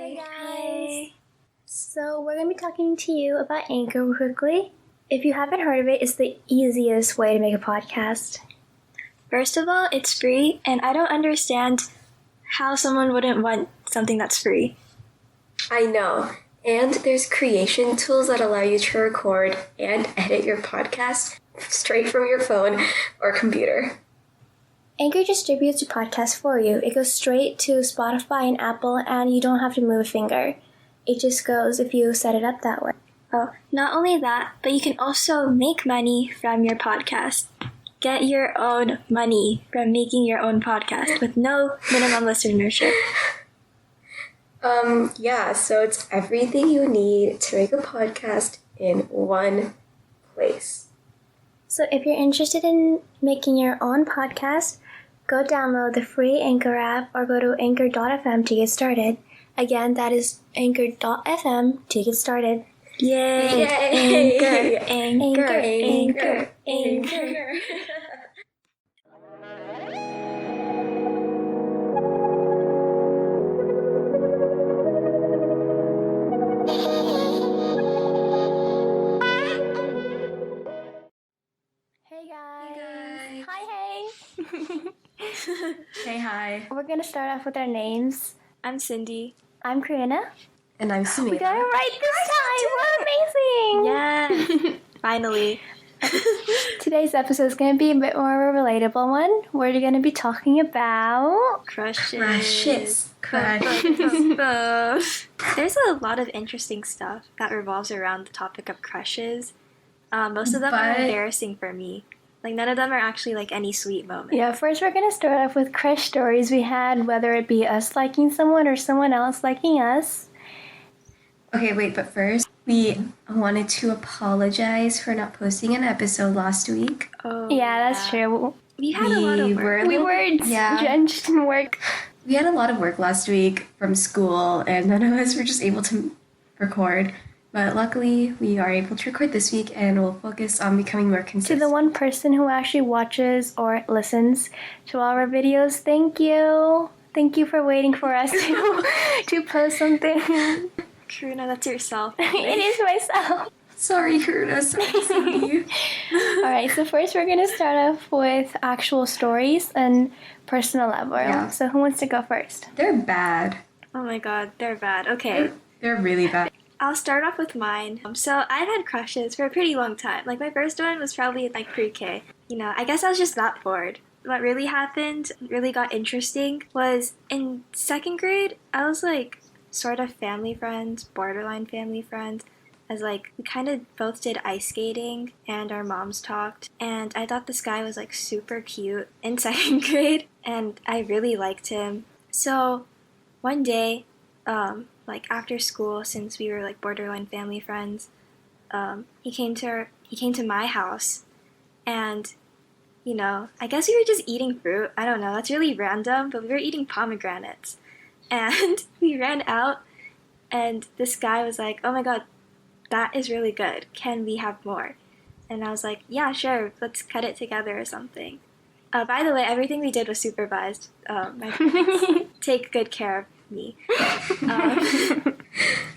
Hey guys! So we're going to be talking to you about Anchor quickly. If you haven't heard of it, it's the easiest way to make a podcast. First of all, it's free, and I don't understand how someone wouldn't want something that's free. I know. And there's creation tools that allow you to record and edit your podcast straight from your phone or computer. Anchor distributes your podcast for you. It goes straight to Spotify and Apple, and you don't have to move a finger. It just goes if you set it up that way. Oh, not only that, but you can also make money from your podcast. Get your own money from making your own podcast with no minimum listenership. So it's everything you need to make a podcast in one place. So if you're interested in making your own podcast, go download the free Anchor app or go to anchor.fm to get started. Again, that is anchor.fm to get started. Yay! Yay. Anchor. Hey guys! Hi, Hey, hi. We're going to start off with our names. I'm Cindy. I'm Karuna. And I'm Sumedha. We got it right this time! We're amazing! Finally. Today's episode is going to be a bit more of a relatable one. We're going to be talking about... Crushès. There's a lot of interesting stuff that revolves around the topic of crushes. Most of them are embarrassing for me. Like, none of them are actually, like, any sweet moment. Yeah, first we're going to start off with crush stories we had, whether it be us liking someone or someone else liking us. Okay, wait, but first, we wanted to apologize for not posting an episode last week. Oh, Yeah, that's true. We had a lot of work. We were drenched in work. We had a lot of work last week from school, and none of us were just able to record. But luckily, we are able to record this week, and we'll focus on becoming more To consistent. the one person who actually watches or listens to all our videos, thank you. Thank you for waiting for us to post something. Karuna, that's yourself. It is myself. Sorry, Karuna. Sorry to see you. Alright, so first we're going to start off with actual stories and personal level. Yeah. So who wants to go first? They're bad. Oh my god, they're bad. Okay. They're really bad. I'll start off with mine. So I've had crushes for a pretty long time. Like, my first one was probably in, like, pre-K. You know, I guess I was just that bored. What really happened, really got interesting, was in second grade, I was, like, sort of family friends, borderline family friends, as, like, we kind of both did ice skating, and our moms talked, and I thought this guy was, like, super cute in second grade, and I really liked him. So one day, like, after school, since we were, like, borderline family friends, he came to my house, and, you know, I guess we were just eating fruit. I don't know, that's really random, but we were eating pomegranates, and we ran out, and this guy was like, oh my god, that is really good, can we have more? And I was like, yeah, sure, let's cut it together or something. By the way, everything we did was supervised. My parents take good care of me.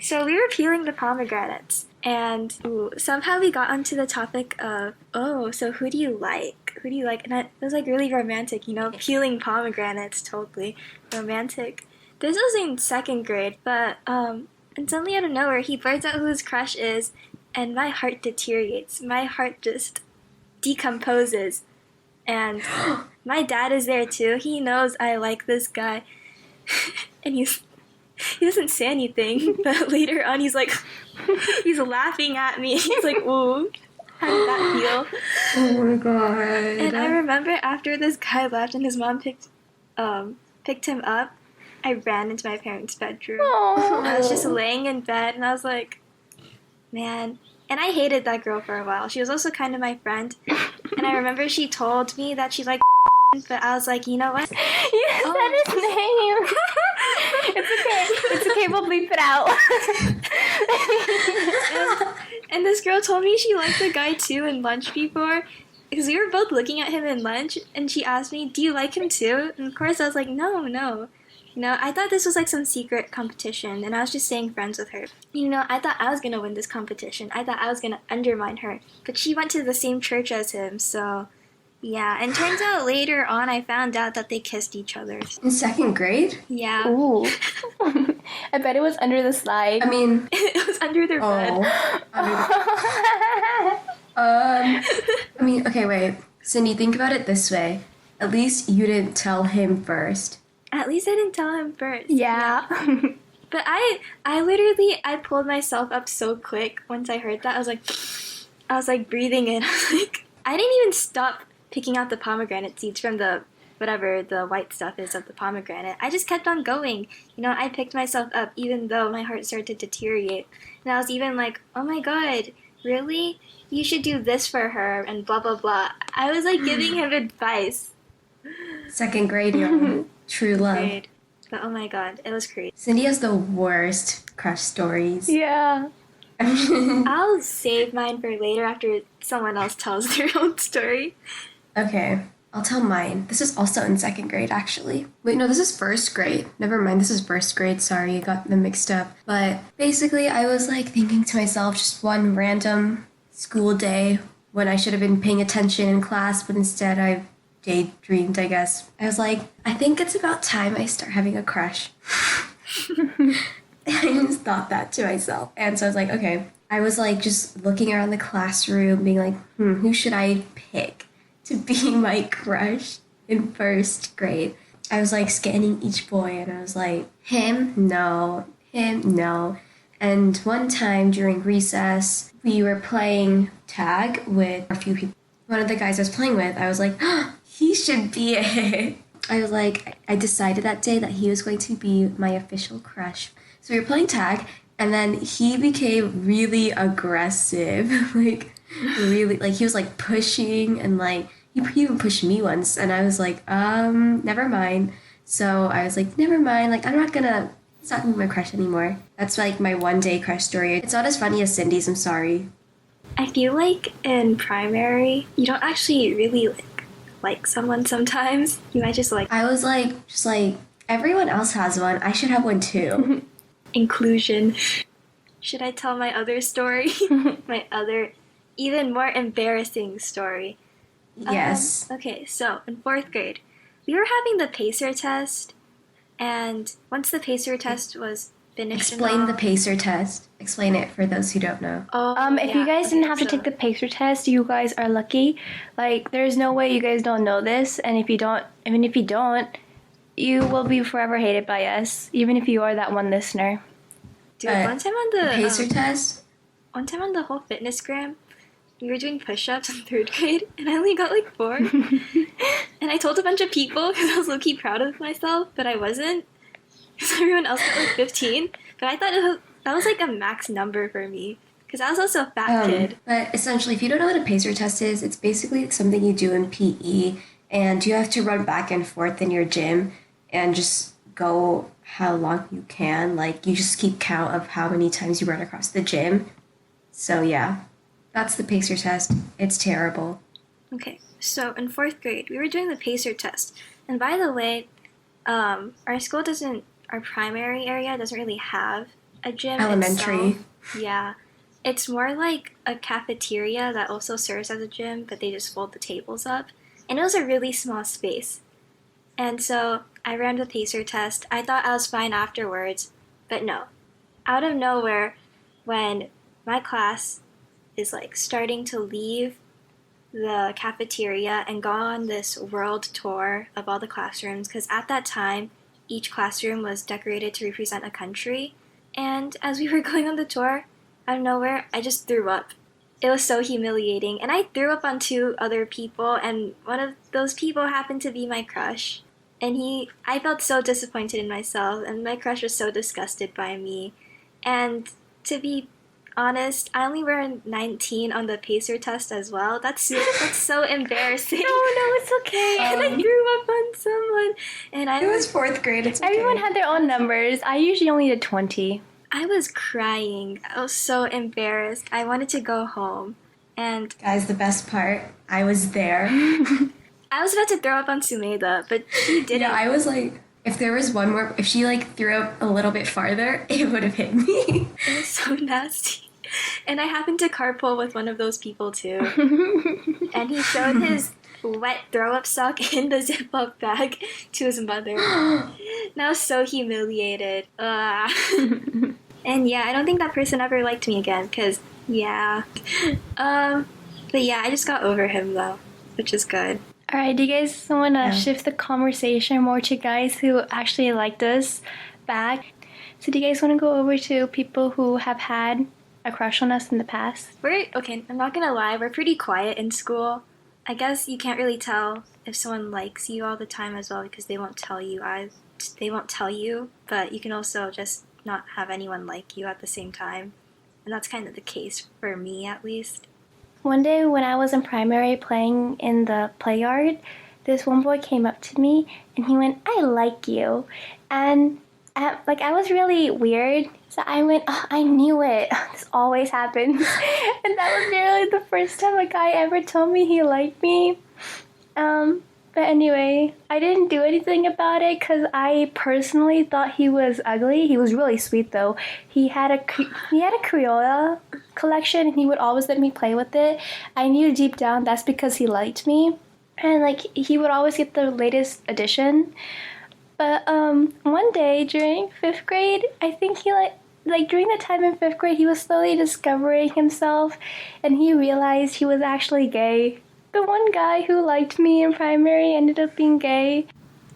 So we were peeling the pomegranates, and somehow we got onto the topic of, oh, so who do you like? Who do you like? And it was, like, really romantic, you know, peeling pomegranates, totally romantic. This was in second grade, but and suddenly out of nowhere, he blurts out who his crush is, and my heart deteriorates. My heart just decomposes. And my dad is there too. He knows I like this guy. And he doesn't say anything, but later on he's like, he's laughing at me. He's like, ooh, how did that feel? Oh my god. And I remember after this guy left and his mom picked him up, I ran into my parents' bedroom. Aww. I was just laying in bed, and I was like, man. And I hated that girl for a while. She was also kind of my friend. And I remember she told me that she liked but I was like, you know what? You said his name. It's okay, we'll bleep it out. and this girl told me she liked the guy too in lunch before, because we were both looking at him in lunch, and she asked me, do you like him too? And of course I was like, no. I thought this was like some secret competition, and I was just staying friends with her. I thought I was gonna win this competition. I thought I was gonna undermine her, but she went to the same church as him, so yeah. And turns out later on, I found out that they kissed each other. In second grade? Yeah. Ooh. I bet it was under the slide. I mean, It was under their bed. I mean, okay, wait. Cindy, think about it this way. At least you didn't tell him first. At least I didn't tell him first. Yeah. But I literally, I pulled myself up so quick once I heard that. I was like breathing in. I didn't even stop picking out the pomegranate seeds from the whatever the white stuff is of the pomegranate. I just kept on going. I picked myself up even though my heart started to deteriorate. And I was even like, oh my god, really? You should do this for her and blah blah blah. I was like giving him advice. Second grade, yo. True love. Grade. But oh my god, it was crazy. Cindy has the worst crush stories. Yeah. I'll save mine for later after someone else tells their own story. Okay, I'll tell mine. This is also in second grade, actually. Wait, no, this is first grade. Never mind, this is first grade. Sorry, I got them mixed up. But basically, I was like thinking to myself, just one random school day when I should have been paying attention in class, but instead I daydreamed, I guess. I was like, I think it's about time I start having a crush. I just thought that to myself. And so I was like, okay. I was like just looking around the classroom, being like, who should I pick to be my crush in first grade? I was like scanning each boy and I was like, him, no. And one time during recess, we were playing tag with a few people. One of the guys I was playing with, I was like, he should be it. I was like, I decided that day that he was going to be my official crush. So we were playing tag, and then he became really aggressive. Really, he was like pushing, and like, he even pushed me once, and I was like, never mind. So I was like, never mind, like, it's not gonna be my crush anymore. That's like my one day crush story. It's not as funny as Cindy's, I'm sorry. I feel like in primary, you don't actually really like someone sometimes. You might just like... I was like, everyone else has one. I should have one too. Inclusion. Should I tell my other story? My other, even more embarrassing story? Yes. Okay, so in 4th grade, we were having the PACER test, and once the PACER test was finished... Explain the PACER test. Explain it for those who don't know. If you guys didn't have to take the PACER test, you guys are lucky. Like, there's no way you guys don't know this, and if you don't, you will be forever hated by us, even if you are that one listener. Dude, one time on the PACER test? One time on the whole fitness gram, we were doing push-ups in 3rd grade, and I only got like 4. And I told a bunch of people because I was low-key proud of myself, but I wasn't. Because everyone else got like 15. But I thought that was like a max number for me. Because I was also a fat kid. But essentially, if you don't know what a PACER test is, it's basically something you do in PE, and you have to run back and forth in your gym and just go how long you can. Like, you just keep count of how many times you run across the gym. So yeah, that's the PACER test. It's terrible. Okay, so in 4th grade, we were doing the PACER test. And by the way, our primary area doesn't really have a gym. Elementary. Itself. Yeah. It's more like a cafeteria that also serves as a gym, but they just fold the tables up. And it was a really small space. And so I ran the PACER test. I thought I was fine afterwards, but no. Out of nowhere, when my class is like starting to leave the cafeteria and go on this world tour of all the classrooms, because at that time, each classroom was decorated to represent a country. And as we were going on the tour, out of nowhere, I just threw up. It was so humiliating. And I threw up on 2 other people, and one of those people happened to be my crush. And I felt so disappointed in myself, and my crush was so disgusted by me. And to be honest, I only were 19 on the PACER test as well. That's so embarrassing. No, it's okay. And I threw up on someone. And It was 4th grade. It's okay. Everyone had their own numbers. I usually only did 20. I was crying. I was so embarrassed. I wanted to go home. And Guys, the best part, I was there. I was about to throw up on Sumedha, but she didn't. Yeah, I was like, If there was one more, if she like threw up a little bit farther, it would have hit me. It was so nasty. And I happened to carpool with one of those people too. And he showed his wet throw-up sock in the Ziploc bag to his mother. And I was so humiliated. And yeah, I don't think that person ever liked me again, because, yeah. But yeah, I just got over him though, which is good. Alright, do you guys want to shift the conversation more to guys who actually liked us back? So do you guys want to go over to people who have had a crush on us in the past? Okay, I'm not gonna lie, we're pretty quiet in school. I guess you can't really tell if someone likes you all the time as well, because they won't tell you. But you can also just not have anyone like you at the same time. And that's kind of the case for me, at least. One day when I was in primary playing in the play yard, this one boy came up to me and he went, "I like you." And I was really weird. So I went, "Oh, I knew it. This always happens." And that was really the first time a guy ever told me he liked me. But anyway, I didn't do anything about it because I personally thought he was ugly. He was really sweet though. He had a Crayola collection and he would always let me play with it. I knew deep down that's because he liked me. And he would always get the latest edition. But one day during 5th grade, I think he during the time in 5th grade, he was slowly discovering himself and he realized he was actually gay. The one guy who liked me in primary ended up being gay.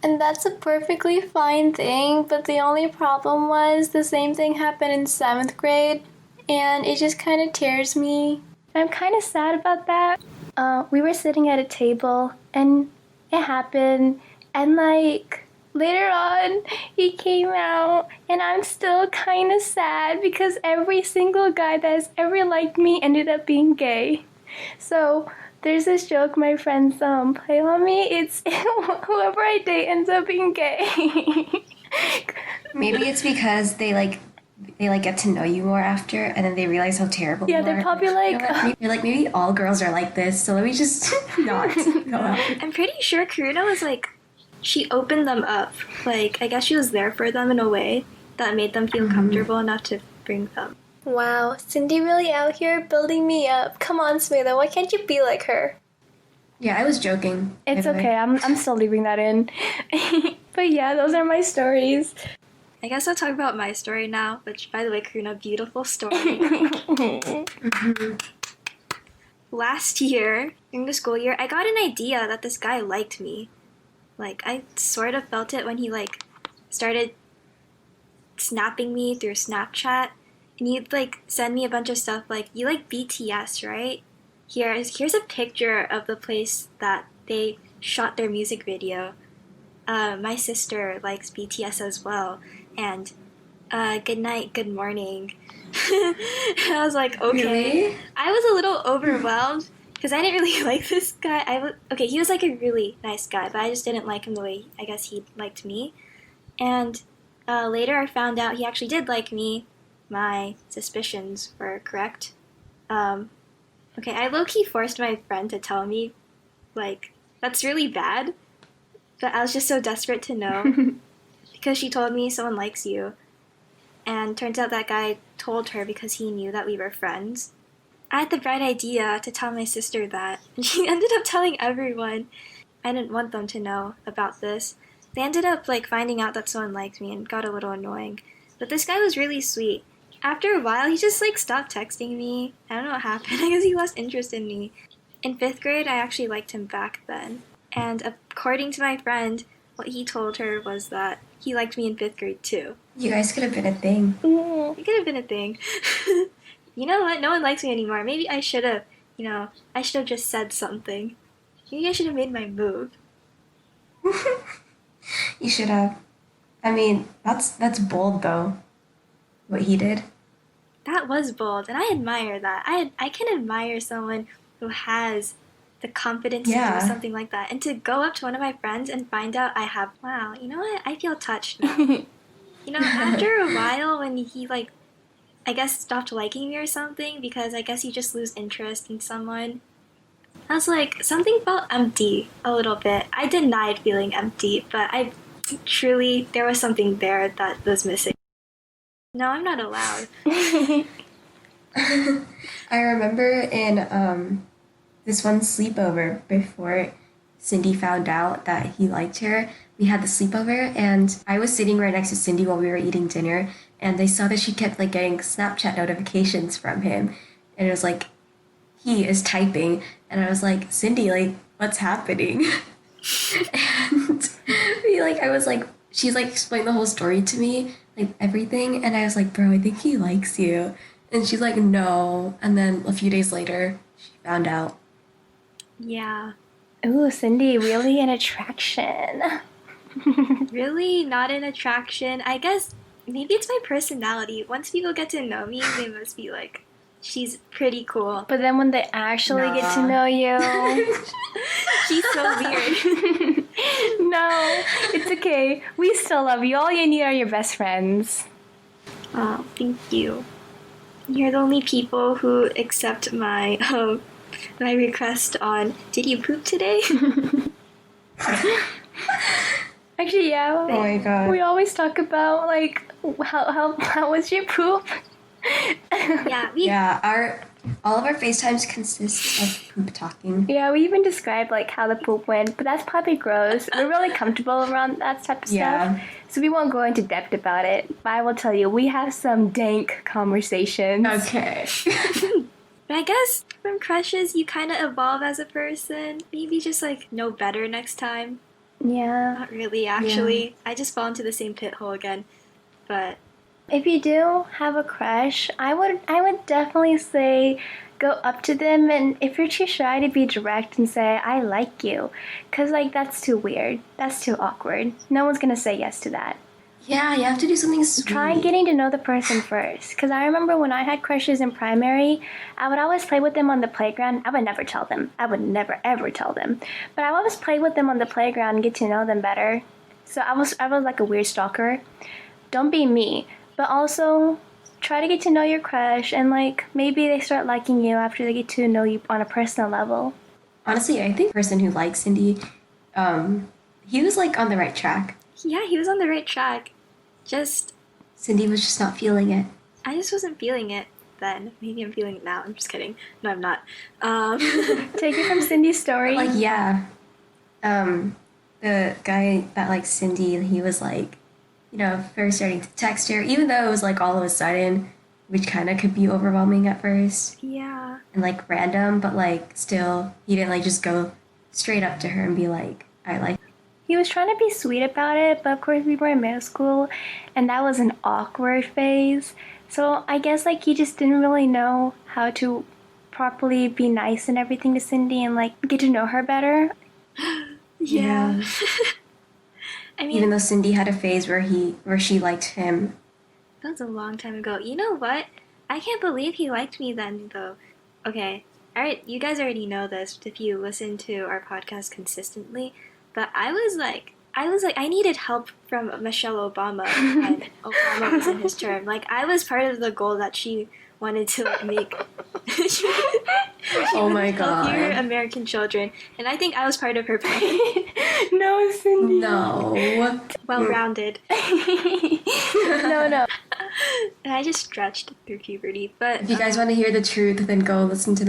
And that's a perfectly fine thing, but the only problem was the same thing happened in 7th grade, and it just kind of tears me. I'm kind of sad about that. We were sitting at a table, and it happened, and later on, he came out, and I'm still kind of sad because every single guy that has ever liked me ended up being gay. So there's this joke my friends play on me. It's whoever I date ends up being gay. Maybe it's because they get to know you more after, and then they realize how terrible you are. Yeah, they're probably like, you're like, maybe all girls are like this, so let me just not go out. I'm pretty sure Karuna was she opened them up. I guess she was there for them in a way that made them feel comfortable enough to bring them. Wow, Cindy really out here building me up. Come on, Sumedha, why can't you be like her? Yeah, I was joking. It's okay, I'm still leaving that in. But yeah, those are my stories. I guess I'll talk about my story now, which, by the way, Karuna, beautiful story. Last year, during the school year, I got an idea that this guy liked me. I sort of felt it when he, started snapping me through Snapchat. And he'd, send me a bunch of stuff you like BTS, right? Here's a picture of the place that they shot their music video. My sister likes BTS as well. And good night, good morning. And I was like, okay. Really? I was a little overwhelmed because I didn't really like this guy. He was a really nice guy, but I just didn't like him the way I guess he liked me. And later I found out he actually did like me. My suspicions were correct. I low-key forced my friend to tell me, that's really bad. But I was just so desperate to know. Because she told me someone likes you. And turns out that guy told her because he knew that we were friends. I had the bright idea to tell my sister that. And she ended up telling everyone. I didn't want them to know about this. They ended up, finding out that someone liked me and got a little annoying. But this guy was really sweet. After a while, he just, stopped texting me. I don't know what happened. I guess he lost interest in me. In 5th grade, I actually liked him back then. And according to my friend, what he told her was that he liked me in 5th grade, too. You guys could have been a thing. It could have been a thing. You know what? No one likes me anymore. Maybe I should have, just said something. Maybe I should have made my move. You should have. I mean, that's bold, though. What he did. That was bold, and I admire that. I can admire someone who has the confidence to do something like that. And to go up to one of my friends and find out I have, wow, you know what? I feel touched now. After a while when he, I guess stopped liking me or something, because I guess you just lose interest in someone. I was something felt empty a little bit. I denied feeling empty, but I Truly, there was something there that was missing. No, I'm not allowed. I remember in this one sleepover before Cindy found out that he liked her. We had the sleepover, and I was sitting right next to Cindy while we were eating dinner, and I saw that she kept like getting Snapchat notifications from him, and it was like he is typing, and I was like, Cindy, like, what's happening? And I was like, she's like explained the whole story to me, like everything, and I was like, bro, I think he likes you, and she's like, no, and then a few days later, she found out. Yeah. Ooh, Cindy, really an attraction. Really not an attraction. I guess maybe it's my personality. Once people get to know me, they must be like, she's pretty cool. But then when they actually get to know you, She's so weird. no, it's okay. We still love you. All you need are your best friends. Oh, thank you. You're the only people who accept my my request on, did you poop today? Actually, yeah. Oh my god. We always talk about like how was your poop? Yeah, All of our FaceTimes consist of poop talking. Yeah, we even described like how the poop went, but that's probably gross. We're really comfortable around that type of stuff, so we won't go into depth about it. But I will tell you, we have some dank conversations. Okay. but I guess from crushes, you kind of evolve as a person. Maybe just like know better next time. Yeah. Not really, actually. I just fall into the same pit hole again. But if you do have a crush, I would definitely say go up to them, and if you're too shy, to be direct and say I like you, cause like that's too weird. That's too awkward. No one's gonna say yes to that. Yeah, you have to do something sweet. Try getting to know the person first. Because I remember when I had crushes in primary, I would always play with them on the playground. I would never tell them. I would never, ever tell them. But I would always play with them on the playground and get to know them better. So I was like a weird stalker. Don't be me. But also, try to get to know your crush. And like, maybe they start liking you after they get to know you on a personal level. Honestly, I think the person who likes Cindy, he was like on the right track. yeah, he was on the right track. Cindy was just not feeling it. I just wasn't feeling it then. Maybe I'm feeling it now. I'm just kidding. No, I'm not. Take it from Cindy's story. Like, yeah. The guy that likes Cindy, he was like, first starting to text her, even though it was like all of a sudden, which kind of could be overwhelming at first. Yeah. And like random, but like still, he didn't like just go straight up to her and be like, I like. He was trying to be sweet about it, but of course we were in middle school, and that was an awkward phase. So I guess like he just didn't really know how to properly be nice and everything to Cindy and like get to know her better. Yeah. I mean, even though Cindy had a phase where she liked him. That was a long time ago. You know what? I can't believe he liked me then, though. Okay, alright, you guys already know this if you listen to our podcast consistently. But I was like, I needed help from Michelle Obama when Obama was in his term. Like, I was part of the goal that she wanted to like make. Oh my god. Healthier American children, and I think I was part of her plan. No, Cindy. No. Well-rounded. No. And I just stretched through puberty. But If you guys want to hear the truth, then go listen to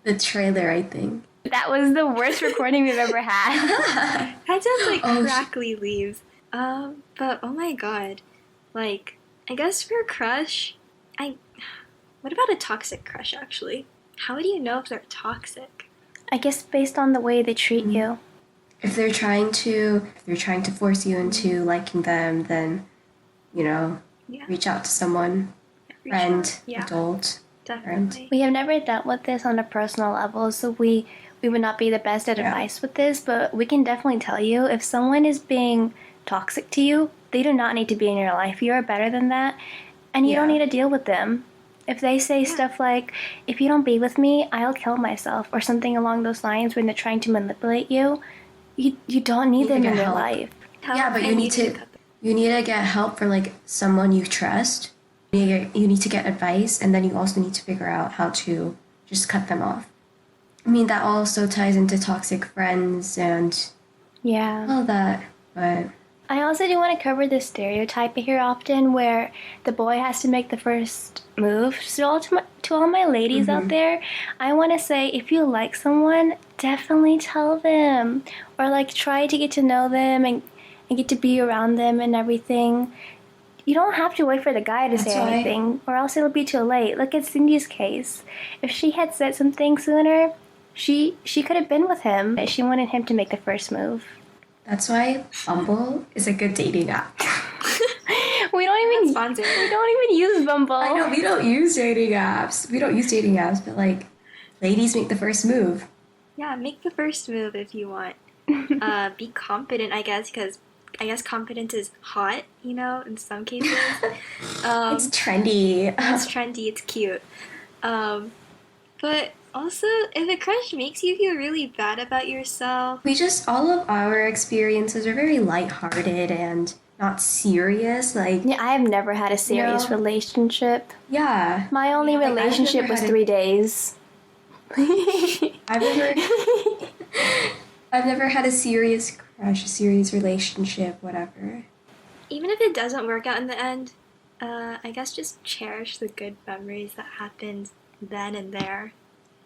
the trailer, I think. That was the worst recording we've ever had. That sounds like crackly leaves. But oh my god. Like, I guess for a crush, what about a toxic crush, actually? How do you know if they're toxic? I guess based on the way they treat you. If they're trying to force you into liking them, then, reach out to someone, friend, adult. Definitely. We have never dealt with this on a personal level, so we would not be the best at advice with this, but we can definitely tell you if someone is being toxic to you, they do not need to be in your life. You are better than that, and you don't need to deal with them. If they say stuff like, if you don't be with me, I'll kill myself, or something along those lines when they're trying to manipulate you, you don't need them in your life. But you need to get help from like someone you trust. You need to get advice, and then you also need to figure out how to just cut them off. I mean, that also ties into toxic friends and all that, but I also do want to cover the stereotype I hear often where the boy has to make the first move. So to all my ladies out there, I want to say if you like someone, definitely tell them. Or like try to get to know them and get to be around them and everything. You don't have to wait for the guy to say anything, or else it'll be too late. Look at Cindy's case. If she had said something sooner, she could have been with him. She wanted him to make the first move. That's why Bumble is a good dating app. We don't even use Bumble. I know, we don't use dating apps. But like, ladies, make the first move. Yeah, make the first move if you want. Be confident, I guess, because I guess confidence is hot, you know, in some cases. It's trendy. It's trendy, it's cute. But also, if a crush makes you feel really bad about yourself... all of our experiences are very lighthearted and not serious. Like, yeah, I have never had a serious relationship. Yeah. My only relationship was 3 days. I've never had a serious crush, a serious relationship, whatever. Even if it doesn't work out in the end, I guess just cherish the good memories that happened then and there.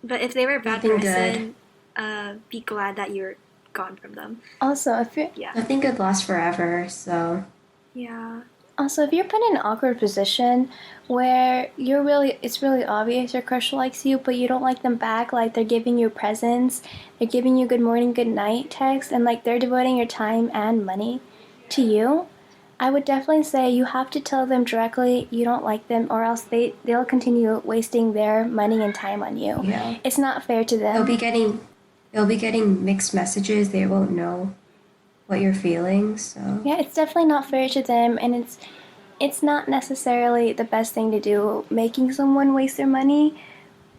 But if they were a bad person, be glad that you're gone from them. Also, nothing good lasts forever, so... Yeah. Also, if you're put in an awkward position where it's really obvious your crush likes you, but you don't like them back, like they're giving you presents, they're giving you good morning, good night texts, and like they're devoting your time and money to you, I would definitely say you have to tell them directly you don't like them, or else they'll continue wasting their money and time on you. Yeah. It's not fair to them. They'll be getting mixed messages. They won't know what you're feeling, so... Yeah, it's definitely not fair to them, and it's not necessarily the best thing to do, making someone waste their money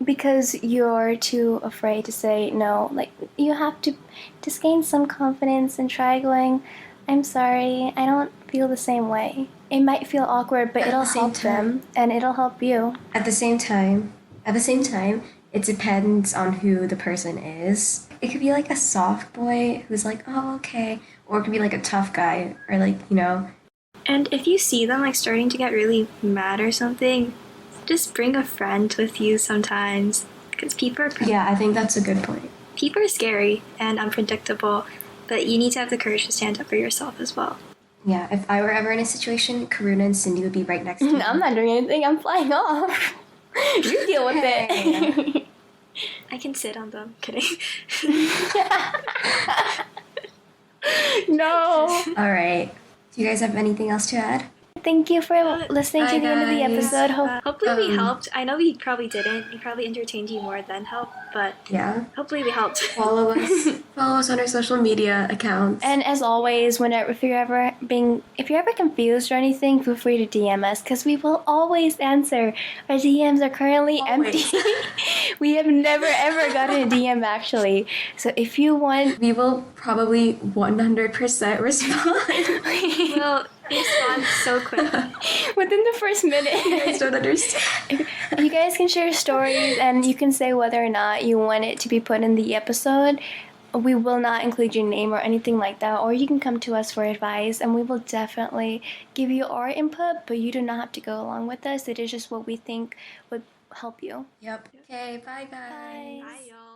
because you're too afraid to say no. Like, you have to just gain some confidence and try going, I'm sorry, I don't feel the same way. It might feel awkward, but it'll help them, and it'll help you. At the same time, it depends on who the person is. It could be like a soft boy who's like, oh, okay. Or it could be like a tough guy, or like, you know. And if you see them like starting to get really mad or something, just bring a friend with you sometimes. Because people are... Yeah, I think that's a good point. People are scary and unpredictable, but you need to have the courage to stand up for yourself as well. Yeah, if I were ever in a situation, Karuna and Cindy would be right next to me. I'm not doing anything, I'm flying off. You deal with it. I can sit on them. Kidding. No. All right. Do you guys have anything else to add? Thank you for listening to the end of the episode. Hopefully we helped. I know we probably didn't. We probably entertained you more than helped, but yeah, hopefully we helped. Follow us on our social media accounts. And as always, if you're ever confused or anything, feel free to DM us because we will always answer. Our DMs are currently empty. We have never ever gotten a DM actually. So if you want, we will probably 100% respond. We'll respond so quick. Within the first minute. You guys don't understand. You guys can share stories and you can say whether or not you want it to be put in the episode. We will not include your name or anything like that, or you can come to us for advice and we will definitely give you our input, but you do not have to go along with us. It is just what we think would help you. Yep. Okay, bye guys. Bye. Bye, y'all.